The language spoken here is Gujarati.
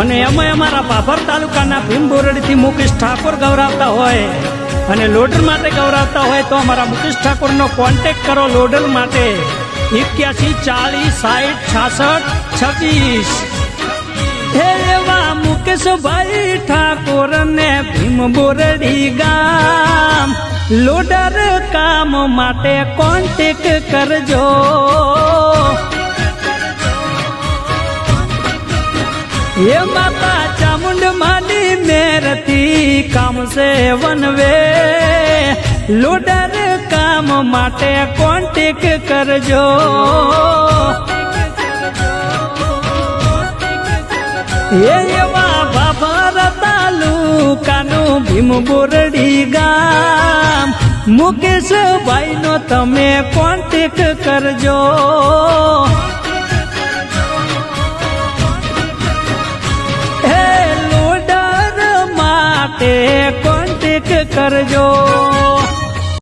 અને એમાં અમારા ભાભર તાલુકાના ભીમબોરડીથી મુકેશ ઠાકોર ગૌરાવતા હોય અને લોડર માટે ગૌરાવતા હોય તો અમારા મુકેશ ઠાકોરનો કોન્ટેક્ટ કરો લોડર માટે 81 40 60 66 26 હે એવા મુકેશભાઈ ઠાકોર ને ભીમબોરડી ગામ લોડર કામ માટે કોન્ટેક્ટ કરજો ये माता चामुंड मानी मेरती काम से वनवे लोडर काम माटे कॉन्टेक्ट करजो ये एवा भाभर तालुकानु भीमबोरडी गाम मुकेश भाई नो तमे कॉन्टेक्ट करजो कोन्टेक्ट करजो।